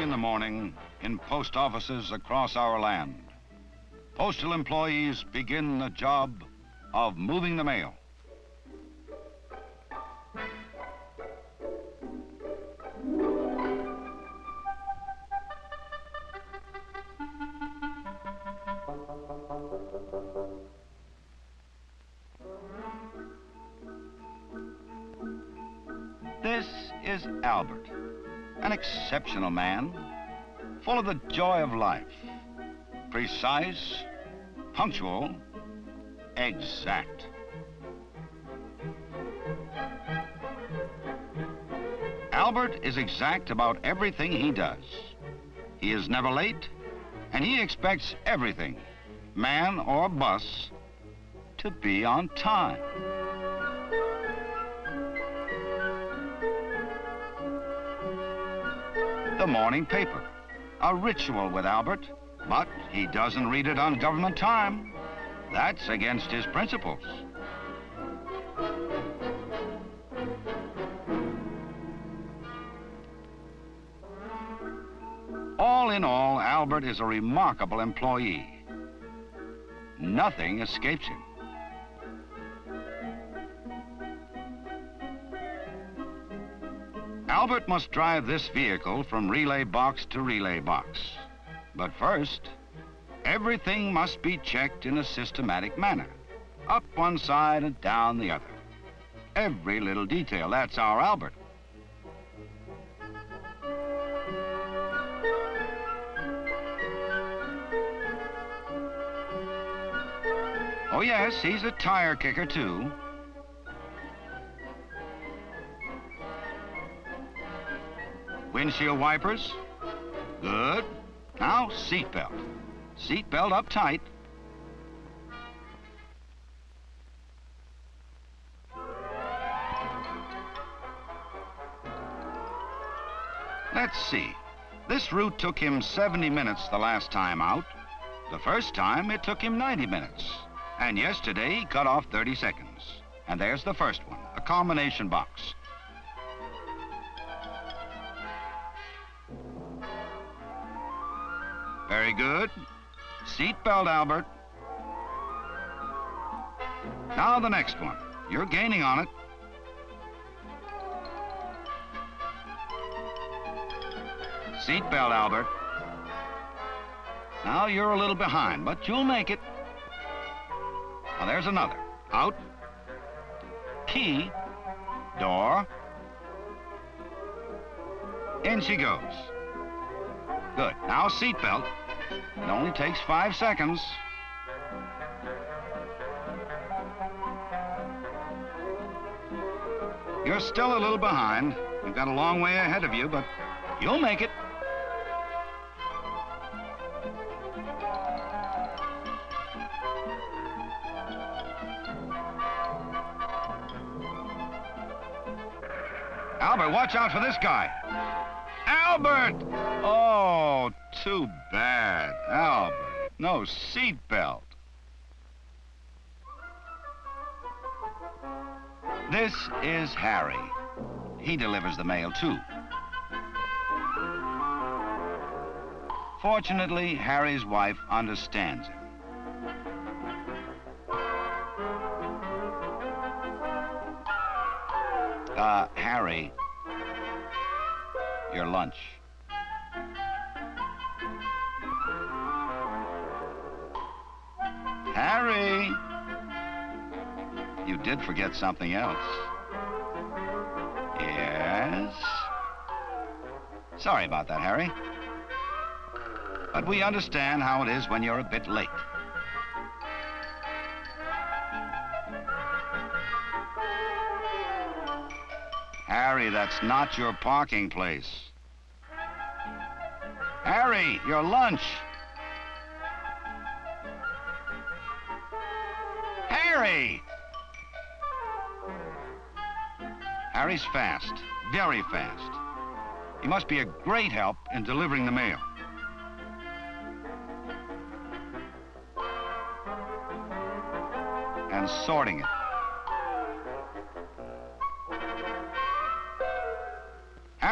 in the morning in post offices across our land. Postal employees begin the job of moving the mail. This is Albert, an exceptional man, full of the joy of life. Precise, punctual, exact. Albert is exact about everything he does. He is never late, and he expects everything, man or bus, to be on time. The morning paper, a ritual with Albert, but he doesn't read it on government time. That's against his principles. All in all, Albert is a remarkable employee. Nothing escapes him. Albert must drive this vehicle from relay box to relay box. But first, everything must be checked in a systematic manner. Up one side and down the other. Every little detail. That's our Albert. Oh yes, he's a tire kicker too. Windshield wipers. Good. Now, seatbelt. Seatbelt up tight. Let's see. This route took him 70 minutes the last time out. The first time, it took him 90 minutes. And yesterday, he cut off 30 seconds. And there's the first one, a combination box. Very good. Seatbelt, Albert. Now the next one. You're gaining on it. Seatbelt, Albert. Now you're a little behind, but you'll make it. Now there's another. Out. Key. Door. In she goes. Good. Now seatbelt. It only takes 5 seconds. You're still a little behind. You've got a long way ahead of you, but you'll make it. Albert, watch out for this guy. Albert! Oh, too bad. Albert, no seatbelt. This is Harry. He delivers the mail, too. Fortunately, Harry's wife understands him. Harry, your lunch. Harry! You did forget something else. Yes? Sorry about that, Harry. But we understand how it is when you're a bit late. Harry, that's not your parking place. Harry, your lunch. Harry! Harry's fast, very fast. He must be a great help in delivering the mail. And sorting it.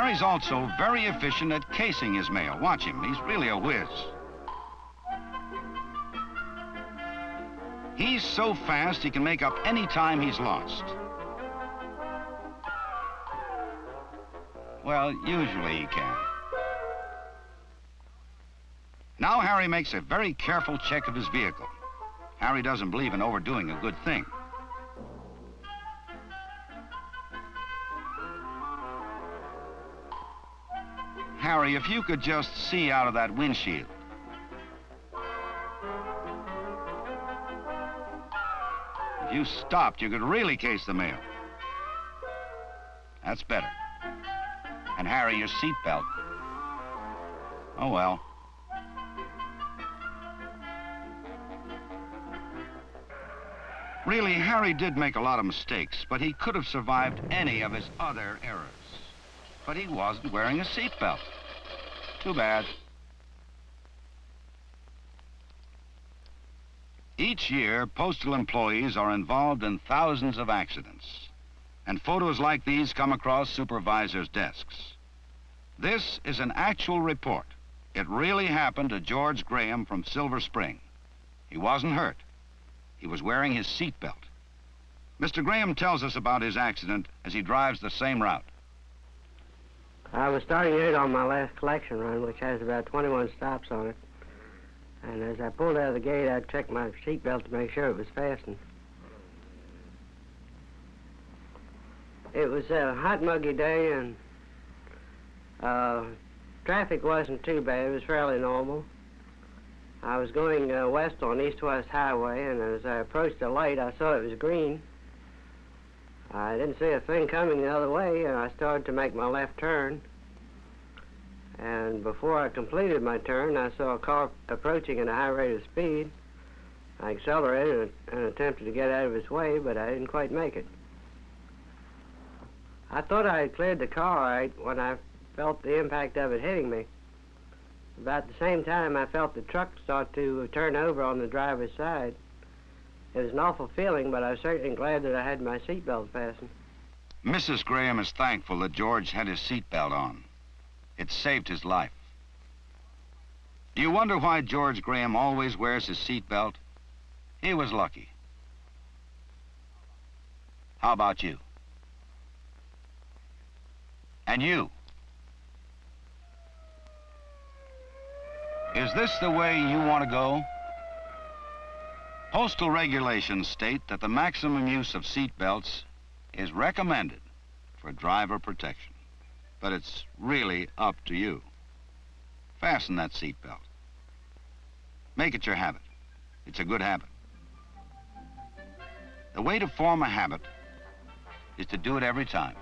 Harry's also very efficient at casing his mail. Watch him, he's really a whiz. He's so fast he can make up any time he's lost. Well, usually he can. Now Harry makes a very careful check of his vehicle. Harry doesn't believe in overdoing a good thing. Harry, if you could just see out of that windshield. If you stopped, you could really case the mail. That's better. And Harry, your seatbelt. Oh, well. Really, Harry did make a lot of mistakes, but he could have survived any of his other errors. But he wasn't wearing a seatbelt. Too bad. Each year, postal employees are involved in thousands of accidents, and photos like these come across supervisors' desks. This is an actual report. It really happened to George Graham from Silver Spring. He wasn't hurt. He was wearing his seatbelt. Mr. Graham tells us about his accident as he drives the same route. I was starting out on my last collection run, which has about 21 stops on it. And as I pulled out of the gate, I checked my seatbelt to make sure it was fastened. It was a hot, muggy day, and traffic wasn't too bad. It was fairly normal. I was going west on East-West Highway, and as I approached the light, I saw it was green. I didn't see a thing coming the other way, and I started to make my left turn. And before I completed my turn, I saw a car approaching at a high rate of speed. I accelerated and attempted to get out of its way, but I didn't quite make it. I thought I had cleared the car right when I felt the impact of it hitting me. About the same time, I felt the truck start to turn over on the driver's side. It was an awful feeling, but I was certainly glad that I had my seatbelt fastened. Mrs. Graham is thankful that George had his seatbelt on. It saved his life. Do you wonder why George Graham always wears his seatbelt? He was lucky. How about you? And you? Is this the way you want to go? Postal regulations state that the maximum use of seatbelts is recommended for driver protection. But it's really up to you. Fasten that seatbelt. Make it your habit. It's a good habit. The way to form a habit is to do it every time.